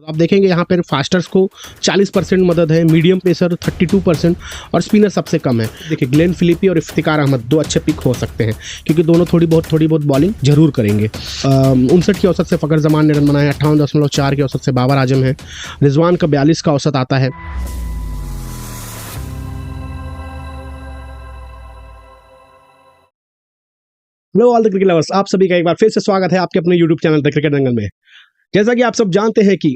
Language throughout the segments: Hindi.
आप देखेंगे यहाँ पर फास्टर्स को 40% मदद है, मीडियम पेसर 32% और स्पिनर सबसे कम है। देखिए ग्लेन फिलिपी और इफ्तिकार अहमद दो अच्छे पिक हो सकते हैं क्योंकि दोनों थोड़ी बहुत बॉलिंग जरूर करेंगे। 59 की औसत से फ़खर जमान ने रन बनाए, 58.4 की औसत से बाबर आजम है, रिजवान का 42 का औसत आता है। Hello all the cricket lovers, आप सभी का एक बार फिर से स्वागत है आपके अपने यूट्यूब चैनल द क्रिकेट दंगल में। जैसा कि आप सब जानते हैं कि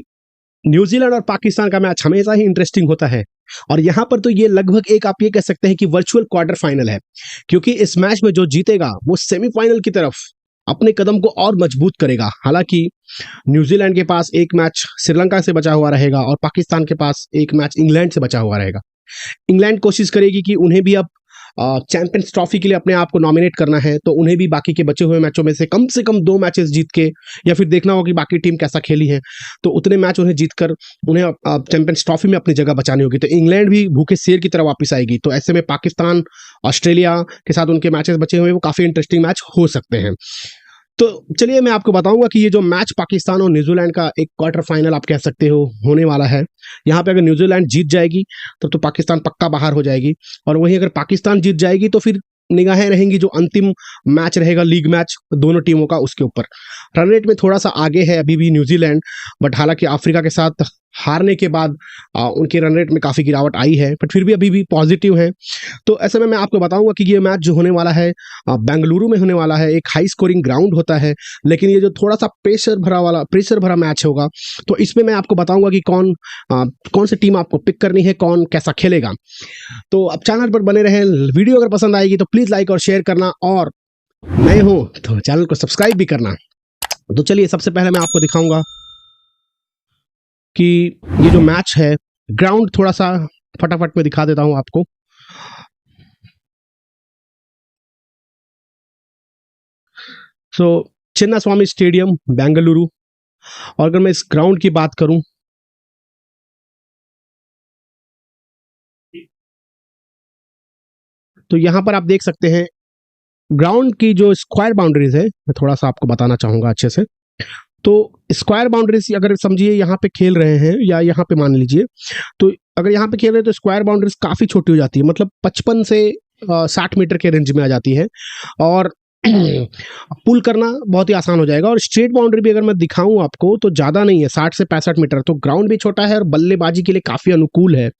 न्यूजीलैंड और पाकिस्तान का मैच हमेशा ही इंटरेस्टिंग होता है और यहाँ पर तो ये लगभग एक आप ये कह सकते हैं कि वर्चुअल क्वार्टर फाइनल है, क्योंकि इस मैच में जो जीतेगा वो सेमीफाइनल की तरफ अपने कदम को और मजबूत करेगा। हालांकि न्यूजीलैंड के पास एक मैच श्रीलंका से बचा हुआ रहेगा और पाकिस्तान के पास एक मैच इंग्लैंड से बचा हुआ रहेगा। इंग्लैंड कोशिश करेगी कि उन्हें भी अब चैंपियंस ट्रॉफी के लिए अपने आप को नॉमिनेट करना है, तो उन्हें भी बाकी के बचे हुए मैचों में से कम 2 मैचेस जीत के या फिर देखना होगा कि बाकी टीम कैसा खेली है, तो उतने मैच उन्हें जीतकर उन्हें चैंपियंस ट्रॉफी में अपनी जगह बचानी होगी। तो इंग्लैंड भी भूखे शेर की तरह वापस आएगी। तो ऐसे में पाकिस्तान ऑस्ट्रेलिया के साथ उनके मैचेस बचे हुए वो काफ़ी इंटरेस्टिंग मैच हो सकते हैं। तो चलिए मैं आपको बताऊंगा कि ये जो मैच पाकिस्तान और न्यूजीलैंड का एक क्वार्टर फाइनल आप कह सकते हो होने वाला है, यहाँ पे अगर न्यूजीलैंड जीत जाएगी तो पाकिस्तान पक्का बाहर हो जाएगी, और वहीं अगर पाकिस्तान जीत जाएगी तो फिर निगाहें रहेंगी जो अंतिम मैच रहेगा लीग मैच दोनों टीमों का, उसके ऊपर। रन रेट में थोड़ा सा आगे है अभी भी न्यूजीलैंड, बट हालांकि अफ्रीका के साथ हारने के बाद उनके रन रेट में काफ़ी गिरावट आई है, बट फिर भी अभी भी पॉजिटिव है। तो ऐसे में मैं आपको बताऊंगा कि ये मैच जो होने वाला है बेंगलुरु में होने वाला है। एक हाई स्कोरिंग ग्राउंड होता है, लेकिन ये जो थोड़ा सा प्रेशर भरा मैच होगा, तो इसमें मैं आपको बताऊंगा कि कौन सी टीम आपको पिक करनी है, कौन कैसा खेलेगा। तो अब चैनल पर बने रहें। वीडियो अगर पसंद आएगी तो प्लीज़ लाइक और शेयर करना, और नए हो तो चैनल को सब्सक्राइब भी करना। तो चलिए सबसे पहले मैं आपको दिखाऊंगा कि ये जो मैच है, ग्राउंड थोड़ा सा फटाफट में दिखा देता हूं आपको। चिन्नास्वामी स्टेडियम बेंगलुरु, और अगर मैं इस ग्राउंड की बात करूं तो यहां पर आप देख सकते हैं ग्राउंड की जो स्क्वायर बाउंड्रीज है, मैं थोड़ा सा आपको बताना चाहूंगा अच्छे से। तो स्क्वायर बाउंड्रीज अगर समझिए यहाँ पे खेल रहे हैं, या यहाँ पे मान लीजिए, तो अगर यहाँ पे खेल रहे हैं तो स्क्वायर बाउंड्रीज काफ़ी छोटी हो जाती है, मतलब 55 से 60 मीटर के रेंज में आ जाती है, और पुल करना बहुत ही आसान हो जाएगा। और स्ट्रेट बाउंड्री भी अगर मैं दिखाऊं आपको तो ज़्यादा नहीं है, 60 से 65 मीटर। तो ग्राउंड भी छोटा है और बल्लेबाजी के लिए काफ़ी अनुकूल है।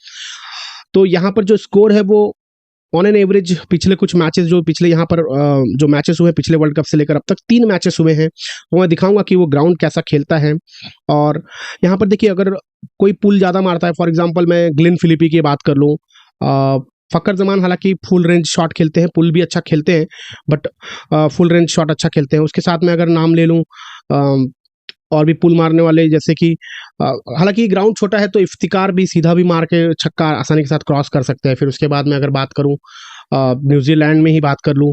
तो यहाँ पर जो स्कोर है वो ऑन एन एवरेज पिछले कुछ मैचेस जो पिछले यहाँ पर जो मैचेस हुए पिछले वर्ल्ड कप से लेकर अब तक 3 मैचेस हुए हैं, तो मैं दिखाऊंगा कि वो ग्राउंड कैसा खेलता है। और यहाँ पर देखिए अगर कोई पुल ज़्यादा मारता है, फॉर एग्जांपल मैं ग्लेन फिलिपी की बात कर लूँ, फ़खर जमान हालांकि फुल रेंज शॉट खेलते हैं, पुल भी अच्छा खेलते हैं, बट फुल रेंज शॉट अच्छा खेलते हैं। उसके साथ में अगर नाम ले लूँ और भी पुल मारने वाले, जैसे कि हालांकि ग्राउंड छोटा है तो इफ्तिकार भी सीधा भी मार के छक्का आसानी के साथ क्रॉस कर सकते हैं। फिर उसके बाद में अगर बात करूं न्यूजीलैंड में ही बात कर लूं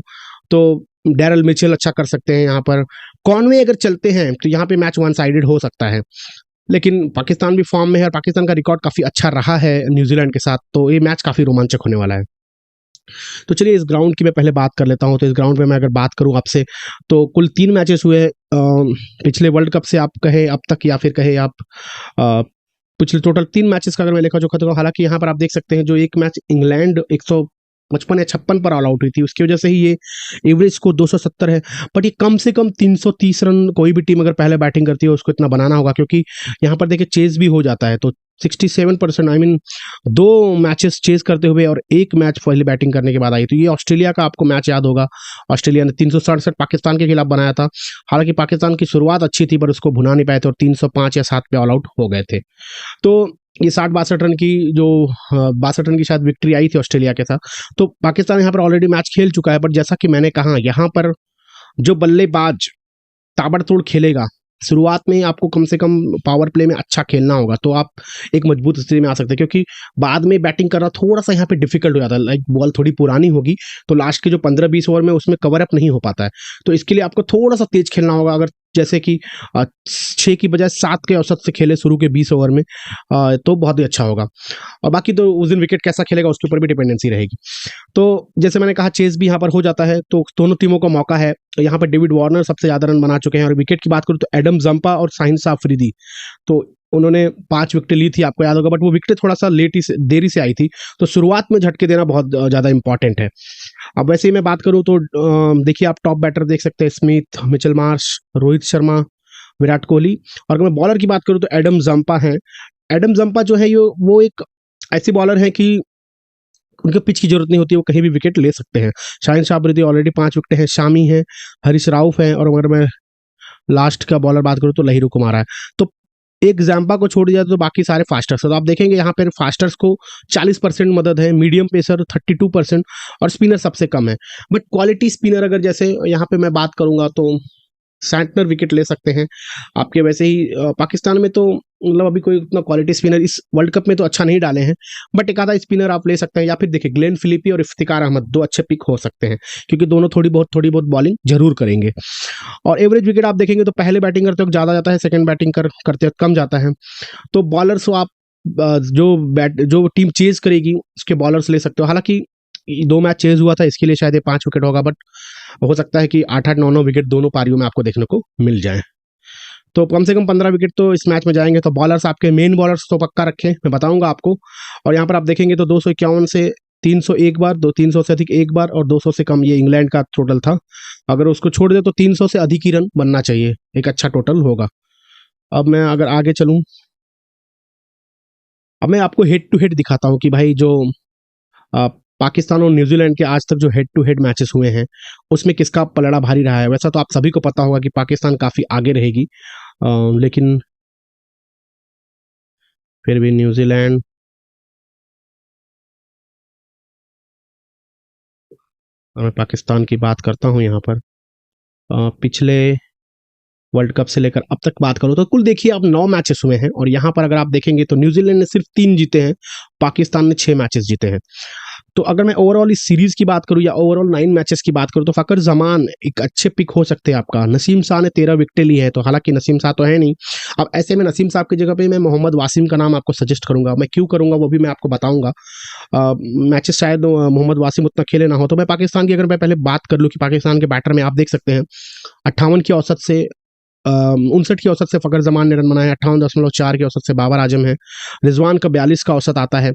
तो डैरल मिचेल अच्छा कर सकते हैं। यहाँ पर कॉनवे अगर चलते हैं तो यहाँ पे मैच वन साइडेड हो सकता है, लेकिन पाकिस्तान भी फॉर्म में है और पाकिस्तान का रिकॉर्ड काफ़ी अच्छा रहा है न्यूजीलैंड के साथ, तो ये मैच काफ़ी रोमांचक होने वाला है। तो चलिए इस ग्राउंड की मैं पहले बात कर लेता हूं। तो इस ग्राउंड पे मैं अगर बात करूं आपसे तो कुल 3 मैचेस हुए पिछले वर्ल्ड कप से, आप कहे अब तक या फिर कहे आप पिछले टोटल 3 मैचेस का अगर मैं लेखा जोखा, तो हालांकि यहाँ पर आप देख सकते हैं जो एक मैच इंग्लैंड 155 या 56 पर ऑल आउट हुई थी, उसकी वजह से ही ये एवरेज स्कोर 270 है। बट ये कम से कम 330 रन कोई भी टीम अगर पहले बैटिंग करती है उसको इतना बनाना होगा, क्योंकि यहाँ पर देखिए चेज भी हो जाता है। तो 67%, आई मीन 2 मैचेस चेज करते हुए और एक मैच पहले बैटिंग करने के बाद आई। तो ये ऑस्ट्रेलिया का आपको मैच याद होगा, ऑस्ट्रेलिया ने 367 पाकिस्तान के खिलाफ बनाया था। हालांकि पाकिस्तान की शुरुआत अच्छी थी पर उसको भुना नहीं पाए थे और 305 या 7 पे ऑल आउट हो गए थे। तो ये 60-62 रन की जो 62 रन की शायद विक्ट्री आई थी ऑस्ट्रेलिया के साथ। तो पाकिस्तान यहाँ पर ऑलरेडी मैच खेल चुका है, बट जैसा कि मैंने कहा यहाँ पर जो बल्लेबाज ताबड़तोड़ खेलेगा, शुरुआत में आपको कम से कम पावर प्ले में अच्छा खेलना होगा, तो आप एक मजबूत स्थिति में आ सकते हैं, क्योंकि बाद में बैटिंग करना थोड़ा सा यहाँ पे डिफिकल्ट हो जाता है। लाइक बॉल थोड़ी पुरानी होगी तो लास्ट के जो 15-20 ओवर में उसमें कवर अप नहीं हो पाता है। तो इसके लिए आपको थोड़ा सा तेज खेलना होगा। अगर जैसे कि 6 की बजाय 7 के औसत से खेले शुरू के 20 ओवर में, तो बहुत ही अच्छा होगा। और बाकी तो उस दिन विकेट कैसा खेलेगा उसके ऊपर भी डिपेंडेंसी रहेगी। तो जैसे मैंने कहा चेस भी यहाँ पर हो जाता है, तो दोनों टीमों को मौका है। यहाँ पर डेविड वार्नर सबसे ज़्यादा रन बना चुके हैं, और विकेट की बात करूँ तो एडम जंपा और शाहिन शाह अफरीदी, तो उन्होंने 5 विकेटें ली थी, आपको याद होगा, बट वो विकेटें थोड़ा सा देरी से आई थी, तो शुरुआत में झटके देना बहुत ज़्यादा इंपॉर्टेंट है। अब वैसे ही मैं बात करूँ तो देखिए आप टॉप बैटर देख सकते हैं, Smith, Mitchell Marsh, Rohit Sharma, Virat Kohli. और अगर मैं बॉलर की बात करूँ तो एडम जंपा है। एडम जंपा जो है, ये वो एक ऐसी बॉलर है कि उनको पिच की जरूरत नहीं होती, वो कहीं भी विकेट ले सकते हैं। शाहिन शाह अफरीदी ऑलरेडी 5 विकेट हैं, शामी है, हरीश राउफ है, और अगर मैं लास्ट का बॉलर बात करूँ तो लहिरू कुमार है। तो एक जैम्पा को छोड़ दिया तो बाकी सारे फास्टर्स है। तो आप देखेंगे यहाँ पर फास्टर्स को 40% मदद है, मीडियम पेसर 32% और स्पिनर सबसे कम है। बट क्वालिटी स्पिनर अगर जैसे यहाँ पे मैं बात करूंगा तो सैंटनर विकेट ले सकते हैं आपके। वैसे ही पाकिस्तान में तो मतलब अभी कोई उतना क्वालिटी स्पिनर इस वर्ल्ड कप में तो अच्छा नहीं डाले हैं, बट एक आधा स्पिनर आप ले सकते हैं। या फिर देखिए ग्लेन फिलिपी और इफ्तिकार अहमद 2 अच्छे पिक हो सकते हैं, क्योंकि दोनों थोड़ी बहुत बॉलिंग जरूर करेंगे। और एवरेज विकेट आप देखेंगे तो पहले बैटिंग करते वक्त ज़्यादा जाता है, सेकंड बैटिंग करते वक्त कम जाता है। तो बॉलर्स को आप जो टीम चेज करेगी उसके बॉलर्स ले सकते हो। हालांकि 2 मैच चेज हुआ था, इसके लिए शायद ये 5 विकेट होगा, बट हो सकता है कि 8-8, 9-9 विकेट दोनों पारियों में आपको देखने को मिल जाए। तो कम से कम 15 विकेट तो इस मैच में जाएंगे। तो बॉलर्स आपके मेन बॉलर्स तो पक्का रखें, मैं बताऊंगा आपको। और यहाँ पर आप देखेंगे तो 251 से 300 एक बार, 300 से अधिक एक बार, और 200 से कम ये इंग्लैंड का टोटल था। अगर उसको छोड़ दे तो 300 से अधिक ही रन बनना चाहिए, एक अच्छा टोटल होगा। अब मैं अगर आगे चलूँ, अब मैं आपको हेड टू हेड दिखाता हूँ कि भाई जो पाकिस्तान और न्यूजीलैंड के आज तक जो हेड टू हेड मैचेस हुए हैं उसमें किसका पलड़ा भारी रहा है। वैसा तो आप सभी को पता होगा कि पाकिस्तान काफ़ी आगे रहेगी, लेकिन फिर भी न्यूजीलैंड, मैं पाकिस्तान की बात करता हूँ यहाँ पर। पिछले वर्ल्ड कप से लेकर अब तक बात करूँ तो कुल देखिए अब 9 मैचेस हुए हैं, और यहाँ पर अगर आप देखेंगे तो न्यूजीलैंड ने सिर्फ 3 जीते हैं, पाकिस्तान ने 6 मैचेस जीते हैं। तो अगर मैं ओवरऑल इस सीरीज की बात करूं या ओवरऑल 9 मैचेस की बात करूं तो फकर जमान एक अच्छे पिक हो सकते हैं आपका। नसीम शाह ने 13 विकेटें ली है, तो हालांकि नसीम शाह तो है नहीं। अब ऐसे में नसीम साहब की जगह पे मैं मोहम्मद वासिम का नाम आपको सजेस्ट करूंगा। मैं क्यों करूंगा वो भी मैं आपको बताऊंगा। मैचेस शायद मोहम्मद वासिम उतना खेले ना हो। तो मैं पाकिस्तान की अगर मैं पहले बात कर लूँ कि पाकिस्तान के बैटर में आप देख सकते हैं 58 की औसत से 59 की औसत से फकर जमान ने रन बनाए, 58.4 की औसत से बाबर आजम है, रिजवान का 42 का औसत आता है।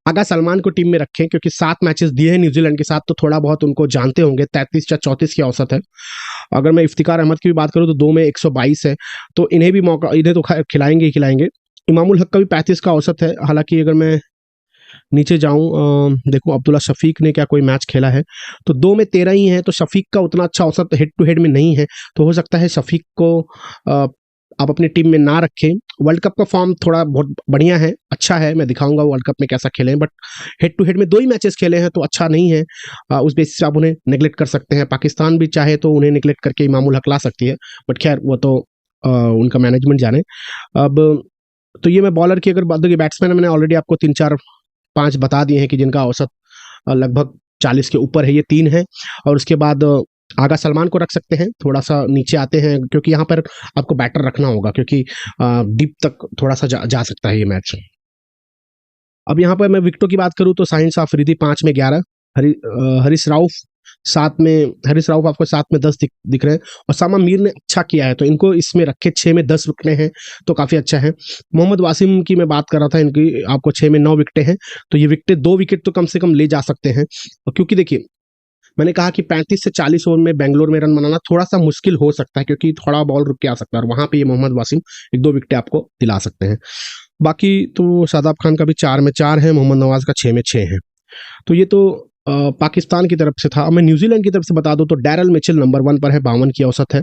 आगा सलमान को टीम में रखें क्योंकि 7 मैचेस दिए हैं न्यूजीलैंड के साथ, तो थोड़ा बहुत उनको जानते होंगे। 33 या 34 की औसत है। अगर मैं इफ्तिकार अहमद की भी बात करूँ तो 2 में 122 है, तो इन्हें भी मौका, इन्हें तो खिलाएंगे ही खिलाएंगे। इमामुल हक का भी 35 का औसत है। हालांकि अगर मैं नीचे जाऊं देखो अब्दुल्ला शफीक ने क्या कोई मैच खेला है, तो 2 में 13 ही है, तो शफीक का उतना अच्छा औसत हेड टू हेड में नहीं है। तो हो सकता है शफीक को आप अपनी टीम में ना रखें। वर्ल्ड कप का फॉर्म थोड़ा बहुत बढ़िया है, अच्छा है, मैं दिखाऊंगा वर्ल्ड कप में कैसा खेले हैं, बट हेड टू हेड में 2 ही मैचेस खेले हैं तो अच्छा नहीं है। उस बेसिस से आप उन्हें नेग्लेक्ट कर सकते हैं। पाकिस्तान भी चाहे तो उन्हें नेग्लेक्ट करके इमामुल हक ला सकती है, बट खैर वो तो उनका मैनेजमेंट जाने। अब तो ये मैं बॉलर की अगर बात करूँ, बैट्समैन मैंने ऑलरेडी आपको 3-4-5 बता दिए हैं कि जिनका औसत लगभग 40 के ऊपर है, ये 3 है। और उसके बाद आगा सलमान को रख सकते हैं, थोड़ा सा नीचे आते हैं क्योंकि यहाँ पर आपको बैटर रखना होगा, क्योंकि डीप तक थोड़ा सा जा सकता है ये मैच। अब यहाँ पर मैं विकेटों की बात करूँ तो शाहिन शाह अफरीदी 5 में 11, हरीश राउफ 7 में, हरीश राउफ आपको 7 में 10 दिख रहे हैं, और सामा मीर ने अच्छा किया है तो इनको इसमें रखे। 6 में 10 विकेटें हैं तो काफ़ी अच्छा है। मोहम्मद वासिम की मैं बात कर रहा था, इनकी आपको 6 में 9 विकेटें हैं, तो ये विकेटें 2 विकेट तो कम से कम ले जा सकते हैं। और क्योंकि देखिए मैंने कहा कि 35 से 40 ओवर में बेंगलोर में रन बनाना थोड़ा सा मुश्किल हो सकता है, क्योंकि थोड़ा बॉल रुक के आ सकता है, और वहाँ पे ये मोहम्मद वासिम 1-2 विकेटें आपको दिला सकते हैं। बाकी तो शादाब खान का भी 4 में 4 है, मोहम्मद नवाज का 6 में 6 है। तो ये तो पाकिस्तान की तरफ से था। अब मैं न्यूजीलैंड की तरफ से बता दूं तो डैरल मिचेल नंबर 1 पर है, 52 की औसत है।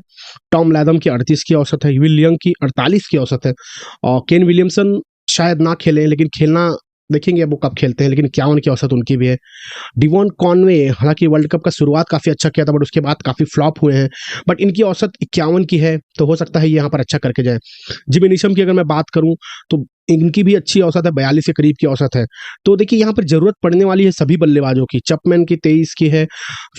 टॉम लैथम की 38 की औसत है, विल यंग की 48 की औसत है, और केन विलियमसन शायद ना खेलें, लेकिन खेलना देखेंगे अब वो कब खेलते हैं, लेकिन 51 की औसत उनकी भी है। डिवॉन कॉनवे हालांकि वर्ल्ड कप का शुरुआत काफ़ी अच्छा किया था, बट उसके बाद काफ़ी फ्लॉप हुए हैं, बट इनकी औसत 51 की है, तो हो सकता है ये यहाँ पर अच्छा करके जाए। जिमी नीशम की अगर मैं बात करूँ तो इनकी भी अच्छी औसत है, 42 के करीब की औसत है। तो देखिए यहाँ पर जरूरत पड़ने वाली है सभी बल्लेबाजों की। चैपमैन की 23 की है,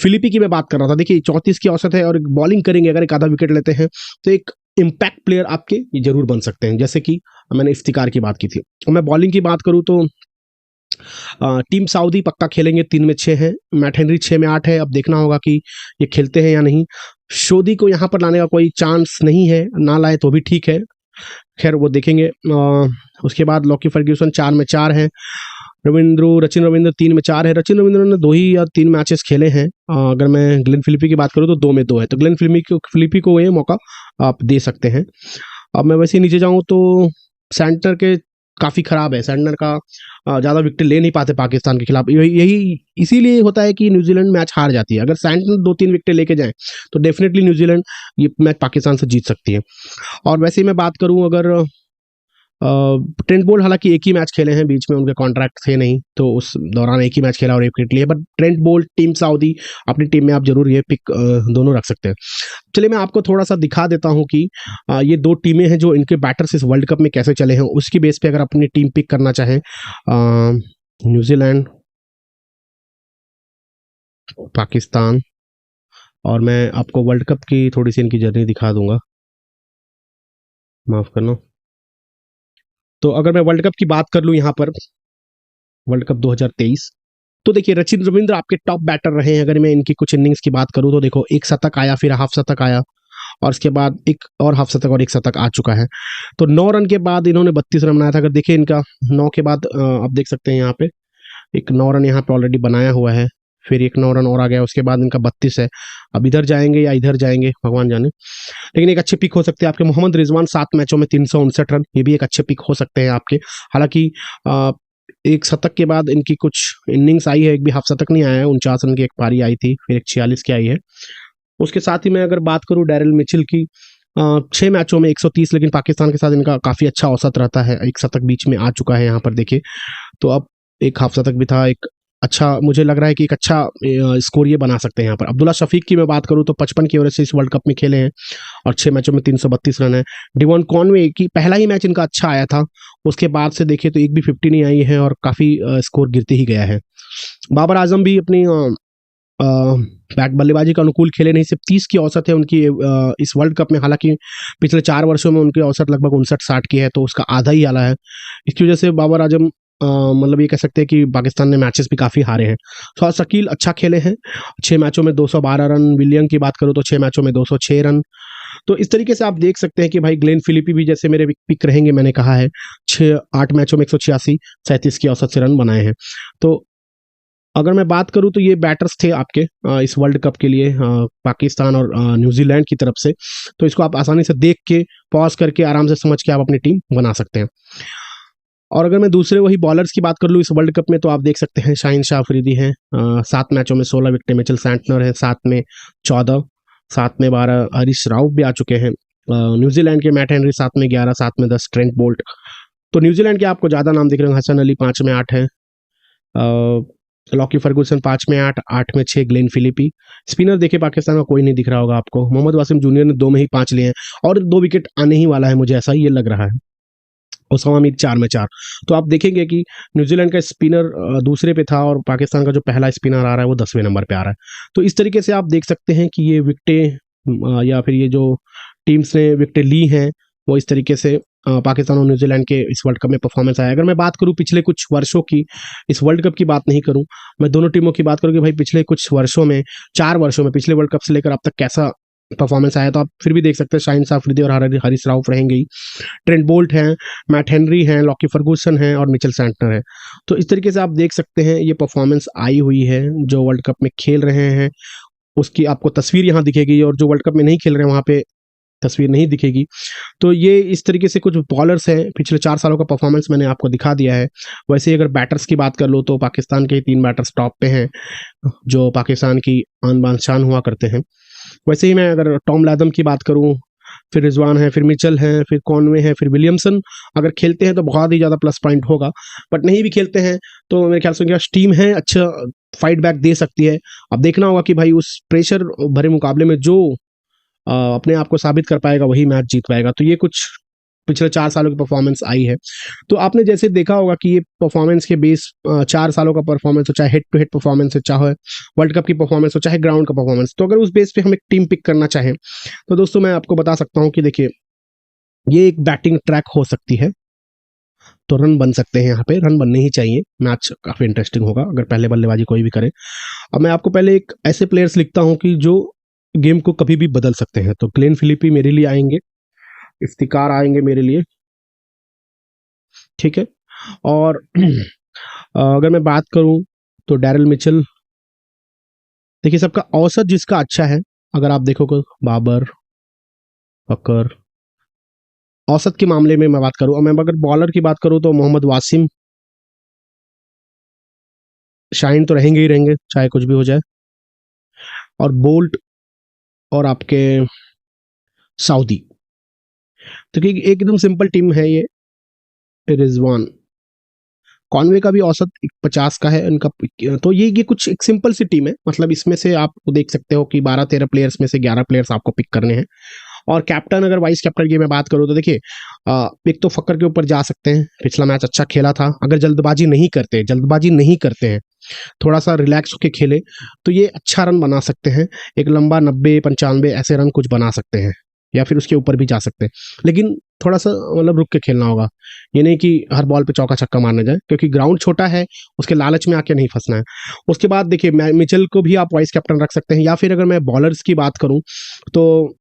फिलिपी की मैं बात कर रहा था, देखिए 34 की औसत है, और बॉलिंग करेंगे अगर एक आधा विकेट लेते हैं तो एक इम्पैक्ट प्लेयर आपके ये जरूर बन सकते हैं, जैसे कि मैंने इफ्तिकार की बात की थी। और मैं बॉलिंग की बात करूँ तो टीम सऊदी पक्का खेलेंगे, 3 में 6 है, मैट हेनरी 6 में 8 है। अब देखना होगा कि ये खेलते हैं या नहीं। शोदी को यहाँ पर लाने का कोई चांस नहीं है, ना लाए तो भी ठीक है। खैर वो देखेंगे। उसके बाद लॉकी फर्ग्यूसन 4 में 4 है। रचिन रविंद्र 3 में 4 है। रचिन रविंद्र ने 2 ही या 3 मैचेस खेले हैं। अगर मैं ग्लेन फिलिपी की बात करूँ तो 2 में 2 है, तो ग्लेन फिलिपी को ये मौका आप दे सकते हैं। अब मैं वैसे नीचे जाऊँ तो सैंटनर के काफ़ी ख़राब है। सैंटनर का ज़्यादा विकेट ले नहीं पाते पाकिस्तान के खिलाफ। यही इसीलिए होता है कि न्यूजीलैंड मैच हार जाती है। अगर सैंटनर 2-3 विकेट लेके जाए तो डेफिनेटली न्यूजीलैंड ये मैच पाकिस्तान से जीत सकती है। और वैसे ही मैं बात करूं, अगर ट्रेंट बोल्ट हालांकि एक ही मैच खेले हैं, बीच में उनके कॉन्ट्रैक्ट थे नहीं, तो उस दौरान एक ही मैच खेला और एक विकेट लिए। But Trent Boult, Tim Southee, अपनी टीम में आप जरूर ये पिक दोनों रख सकते हैं। चलिए मैं आपको थोड़ा सा दिखा देता हूं कि ये 2 टीमें हैं जो इनके बैटर्स इस वर्ल्ड कप में कैसे चले हैं। उसकी बेस पे अगर अपनी टीम पिक करना चाहें, न्यूजीलैंड, पाकिस्तान, और मैं आपको वर्ल्ड कप की थोड़ी सी इनकी जर्नी दिखा दूंगा, माफ करना। तो अगर मैं वर्ल्ड कप की बात कर लूं यहाँ पर, वर्ल्ड कप 2023, तो देखिए रचिन रविंद्र आपके टॉप बैटर रहे हैं। अगर मैं इनकी कुछ इनिंग्स की बात करूं तो देखो, एक शतक आया, फिर हाफ शतक आया, और उसके बाद एक और हाफ शतक और एक शतक आ चुका है। तो 9 रन के बाद इन्होंने 32 रन बनाया था। अगर देखिए इनका 9 के बाद आप देख सकते हैं यहाँ पे एक 9 रन यहाँ पे ऑलरेडी बनाया हुआ है, फिर एक 9 रन और आ गया, उसके बाद इनका 32 है। अब इधर जाएंगे या इधर जाएंगे भगवान जाने, लेकिन एक अच्छे पिक हो सकते हैं आपके मोहम्मद रिजवान। 7 मैचों में 359 रन, ये भी एक अच्छे पिक हो सकते हैं आपके। हालांकि एक शतक के बाद इनकी कुछ इनिंग्स आई है, एक भी हाफ शतक नहीं आया है। 49 रन की एक पारी आई थी, फिर एक 46 की आई है। उसके साथ ही मैं अगर बात करूं डैरिल मिचेल की, 6 मैचों में 130, लेकिन पाकिस्तान के साथ इनका काफ़ी अच्छा औसत रहता है। एक शतक बीच में आ चुका है यहाँ पर देखिए, तो अब एक हाफ शतक भी था। एक अच्छा, मुझे लग रहा है कि एक अच्छा स्कोर ये बना सकते हैं यहाँ पर। अब्दुल्ला शफीक की मैं बात करूँ तो 55 की एवरेज से इस वर्ल्ड कप में खेले हैं और 6 मैचों में 332 रन है। डिवॉन कॉनवे की पहला ही मैच इनका अच्छा आया था, उसके बाद से देखिए तो एक भी 50 नहीं आई है और काफ़ी स्कोर गिरते ही गया है। बाबर आजम भी अपनी बैट बल्लेबाजी का अनुकूल खेले नहीं, सिर्फ 30 की औसत है उनकी इस वर्ल्ड कप में। हालांकि पिछले 4 वर्षों में उनकी औसत लगभग 59-60 की है, तो उसका आधा ही आला है। इसकी वजह से बाबर आजम मतलब ये कह सकते हैं कि पाकिस्तान ने मैचेस भी काफ़ी हारे हैं। तो शकील अच्छा खेले हैं, 6 मैचों में 212 रन। विलियम की बात करूँ तो 6 मैचों में 206 रन। तो इस तरीके से आप देख सकते हैं कि भाई ग्लेन फिलिपी भी जैसे मेरे पिक रहेंगे, मैंने कहा है 8 मैचों में 186, 37 की औसत से रन बनाए हैं। तो अगर मैं बात करूं तो ये बैटर्स थे आपके इस वर्ल्ड कप के लिए पाकिस्तान और न्यूजीलैंड की तरफ से। तो इसको आप आसानी से देख के, पॉज करके, आराम से समझ के आप अपनी टीम बना सकते हैं। और अगर मैं दूसरे वही बॉलर्स की बात कर लूँ इस वर्ल्ड कप में, तो आप देख सकते हैं शाहिन शाह अफरीदी हैं, 7 मैचों में 16 विकेट। मिचेल सैंटनर है 7 में 14, 7 में 12। हरीश राव भी आ चुके हैं। न्यूजीलैंड के मैट हेनरी 7 में 11, 7 में 10। Trent Boult. तो न्यूजीलैंड के आपको ज़्यादा नाम दिख रहे हैं। हसन अली 5 में 8 है। लॉकी फर्गूसन 5 में 8, 8 में 6 ग्लेन फिलिपी। स्पिनर देखिए पाकिस्तान का कोई नहीं दिख रहा होगा आपको। मोहम्मद वासिम जूनियर ने 2 में ही 5 लिए हैं और 2 विकेट आने ही वाला है, मुझे ऐसा ही ये लग रहा है। उसामा मीर 4 में 4। तो आप देखेंगे कि न्यूजीलैंड का स्पिनर दूसरे पे था और पाकिस्तान का जो पहला स्पिनर आ रहा है वो 10वें नंबर पे आ रहा है। तो इस तरीके से आप देख सकते हैं कि ये विकेटें या फिर ये जो टीम्स ने विकेटें ली हैं वो इस तरीके से पाकिस्तान और न्यूजीलैंड के इस वर्ल्ड कप में परफॉर्मेंस आया। अगर मैं बात करूं पिछले कुछ वर्षों की, इस वर्ल्ड कप की बात नहीं करूं, मैं दोनों टीमों की बात करूं कि भाई पिछले कुछ वर्षों में, 4 वर्षों में, पिछले वर्ल्ड कप से लेकर अब तक कैसा परफॉर्मेंस आया, तो आप फिर भी देख सकते हैं शाहिन शाह अफरीदी और हरीश राव रहेंगे ही। ट्रेंट बोल्ट हैं, मैट हेनरी हैं, लॉकी फर्गूसन हैं और मिचेल सैंटनर है। तो इस तरीके से आप देख सकते हैं ये परफॉर्मेंस आई हुई है। जो वर्ल्ड कप में खेल रहे हैं उसकी आपको तस्वीर यहाँ दिखेगी और जो वर्ल्ड कप में नहीं खेल रहे हैं वहाँ पे तस्वीर नहीं दिखेगी। तो ये इस तरीके से कुछ बॉलर्स हैं, पिछले 4 सालों का परफॉर्मेंस मैंने आपको दिखा दिया है। वैसे ही अगर बैटर्स की बात कर लो तो पाकिस्तान के 3 बैटर्स टॉप पे हैं जो पाकिस्तान की आन बान शान हुआ करते हैं। वैसे ही मैं अगर टॉम लैथम की बात करूं, फिर रिजवान है, फिर मिचेल है, फिर कॉनवे है, फिर विलियमसन, अगर खेलते हैं तो बहुत ही ज़्यादा प्लस पॉइंट होगा। बट नहीं भी खेलते हैं तो मेरे ख्याल से उनकी टीम है अच्छा फाइट बैक दे सकती है। अब देखना होगा कि भाई उस प्रेशर भरे मुकाबले में जो अपने आप को साबित कर पाएगा वही मैच जीत पाएगा। तो ये कुछ पिछले 4 सालों की परफॉर्मेंस आई है। तो आपने जैसे देखा होगा कि ये परफॉर्मेंस के बेस 4 सालों का परफॉर्मेंस हो, चाहे हेड टू हेड परफॉर्मेंस हो, चाहे वर्ल्ड कप की परफॉर्मेंस हो, चाहे ग्राउंड का परफॉर्मेंस, तो अगर उस बेस पे हम एक टीम पिक करना चाहें तो दोस्तों मैं आपको बता सकता हूं कि देखिए ये एक बैटिंग ट्रैक हो सकती है। तो रन बन सकते हैं, यहाँ पे रन बनने ही चाहिए, मैच काफी इंटरेस्टिंग होगा अगर पहले बल्लेबाजी कोई भी करे। अब मैं आपको पहले एक ऐसे प्लेयर्स लिखता हूँ कि जो गेम को कभी भी बदल सकते हैं। तो ग्लेन फिलिपी मेरे लिए आएंगे, इफ्तिकार आएंगे मेरे लिए, ठीक है। और अगर मैं बात करूं तो डैरिल मिचेल, देखिए सबका औसत जिसका अच्छा है, अगर आप देखोगे बाबर, फकर, औसत के मामले में मैं बात करूं, और मैं अगर बॉलर की बात करूं तो मोहम्मद वासिम, शाहीन तो रहेंगे ही रहेंगे चाहे कुछ भी हो जाए, और बोल्ट, और आपके सऊदी। तो एकदम सिंपल टीम है ये। रिजवान, कॉनवे का भी औसत 50 का है इनका। तो ये कुछ एक सिंपल सी टीम है, मतलब इसमें से आप देख सकते हो कि 12-13 प्लेयर्स में से 11 प्लेयर्स आपको पिक करने हैं। और कैप्टन, अगर वाइस कैप्टन की मैं बात करूं तो देखिए, एक तो फक्कर के ऊपर जा सकते हैं, पिछला मैच अच्छा खेला था। अगर जल्दबाजी नहीं करते हैं, थोड़ा सा रिलैक्स होकर खेले, तो ये अच्छा रन बना सकते हैं। एक लंबा 90-95 ऐसे रन कुछ बना सकते हैं, या फिर उसके ऊपर भी जा सकते हैं। लेकिन थोड़ा सा मतलब रुक के खेलना होगा, ये नहीं कि हर बॉल पे चौका छक्का मारने जाए, क्योंकि ग्राउंड छोटा है, उसके लालच में आके नहीं फंसना है। उसके बाद देखिए, मिचेल को भी आप वाइस कैप्टन रख सकते हैं, या फिर अगर मैं बॉलर्स की बात करूं तो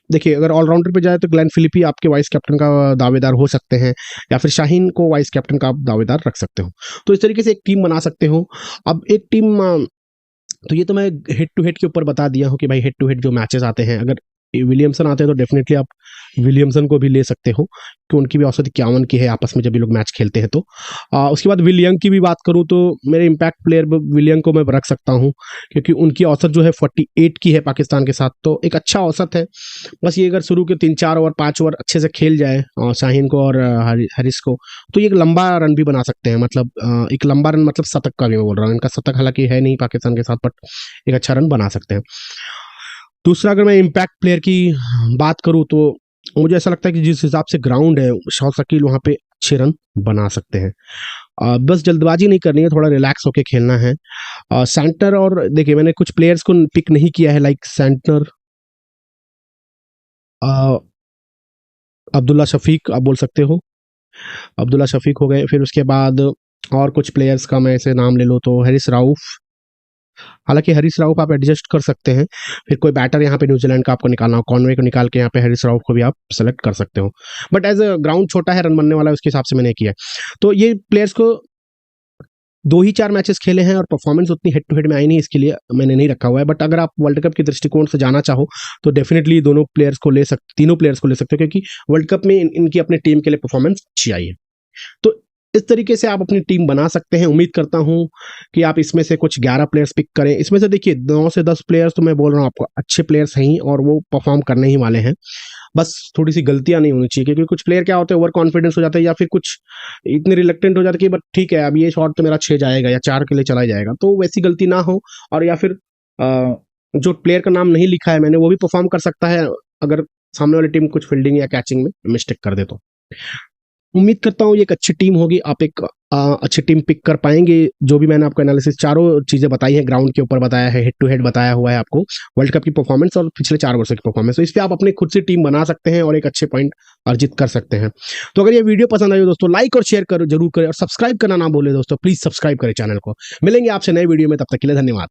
देखिए, अगर ऑलराउंडर पे जाए तो ग्लेन फिलिप ही आपके वाइस कैप्टन का दावेदार हो सकते हैं, या फिर शाहीन को वाइस कैप्टन का आप दावेदार रख सकते हो। तो इस तरीके से एक टीम बना सकते हो। अब एक टीम, तो ये तो मैं हेड टू हेड के ऊपर बता दिया हूँ कि भाई हेड टू हेड जो मैचेस आते हैं, अगर विलियमसन आते हैं तो डेफिनेटली आप विलियमसन को भी ले सकते हो, कि उनकी भी औसत 51 की है आपस में जब भी लोग मैच खेलते हैं। तो उसके बाद विलियम की भी बात करूं तो मेरे इम्पैक्ट प्लेयर विलियम को मैं रख सकता हूं, क्योंकि उनकी औसत जो है 48 की है पाकिस्तान के साथ, तो एक अच्छा औसत है। बस ये अगर शुरू के 3-4 ओवर 5 ओवर अच्छे से खेल जाए शाहीन को और हारिस को, तो ये एक लंबा रन भी बना सकते हैं। मतलब एक लंबा रन मतलब शतक का भी मैं बोल रहा हूँ, इनका शतक हालांकि है नहीं पाकिस्तान के साथ, बट एक अच्छा रन बना सकते हैं। दूसरा, अगर मैं इम्पैक्ट प्लेयर की बात करूं तो मुझे ऐसा लगता है कि जिस हिसाब से ग्राउंड है, शौक शकील वहां पे अच्छे रन बना सकते हैं। बस जल्दबाजी नहीं करनी है, थोड़ा रिलैक्स होके खेलना है। सेंटर, और देखिए मैंने कुछ प्लेयर्स को पिक नहीं किया है, लाइक सेंटर अब्दुल्ला शफीक आप बोल सकते हो, अब्दुल्ला शफीक हो गए। फिर उसके बाद और कुछ प्लेयर्स का मैं ऐसे नाम ले लूँ तो हैरिस राउफ, हालांकि हरीश राव को आप एडजस्ट कर सकते हैं। फिर कोई बैटर यहाँ पे न्यूजीलैंड का आपको निकालना हो, कॉनवे को निकाल के यहाँ पे हरीश राव को भी आप सेलेक्ट कर सकते हो, बट एज अ ग्राउंड छोटा है, रन बनने वाला है, उसके हिसाब से मैंने किया है। तो ये प्लेयर्स को 2 ही 4 मैचेस खेले हैं और परफॉर्मेंस उतनी हेड टू हेड में आई नहीं, इसके लिए मैंने नहीं रखा हुआ है। बट अगर आप वर्ल्ड कप के दृष्टिकोण से जाना चाहो तो डेफिनेटली तीनों प्लेयर्स को ले सकते हो, क्योंकि वर्ल्ड कप में इनकी अपनी टीम के लिए परफॉर्मेंस अच्छी आई है। तो इस तरीके से आप अपनी टीम बना सकते हैं। उम्मीद करता हूं कि आप इसमें से कुछ 11 प्लेयर्स पिक करें। इसमें से देखिए 9 से 10 प्लेयर्स तो मैं बोल रहा हूं आपको अच्छे प्लेयर्स हैं और वो परफॉर्म करने ही वाले हैं। बस थोड़ी सी गलतियां नहीं होनी चाहिए, क्योंकि कुछ प्लेयर क्या होते हैं, ओवर कॉन्फिडेंस हो जाते हैं, या फिर कुछ इतने रिलेक्टेंट हो जाते हैं कि बट ठीक है अब ये शॉट तो मेरा 6 जाएगा या 4 के लिए चला जाएगा, तो वैसी गलती ना हो। और या फिर जो प्लेयर का नाम नहीं लिखा है मैंने, वो भी परफॉर्म कर सकता है अगर सामने वाली टीम कुछ फील्डिंग या कैचिंग में मिस्टेक कर दे तो। उम्मीद करता हूँ ये एक अच्छी टीम होगी, आप एक अच्छी टीम पिक कर पाएंगे। जो भी मैंने आपको एनालिसिस चारों चीजें बताई है, ग्राउंड के ऊपर बताया है, हेड टू हेड बताया हुआ है आपको, वर्ल्ड कप की परफॉर्मेंस और पिछले 4 वर्षों की परफॉर्मेंस, तो इस पे आप अपने खुद से टीम बना सकते हैं और एक अच्छे पॉइंट अर्जित कर सकते हैं। तो अगर ये वीडियो पसंद आई हो दोस्तों, लाइक और शेयर करो जरूर करें, और सब्सक्राइब करना ना भूलें दोस्तों, प्लीज सब्सक्राइब करें चैनल को। मिलेंगे आपसे नए वीडियो में, तब तक के लिए धन्यवाद।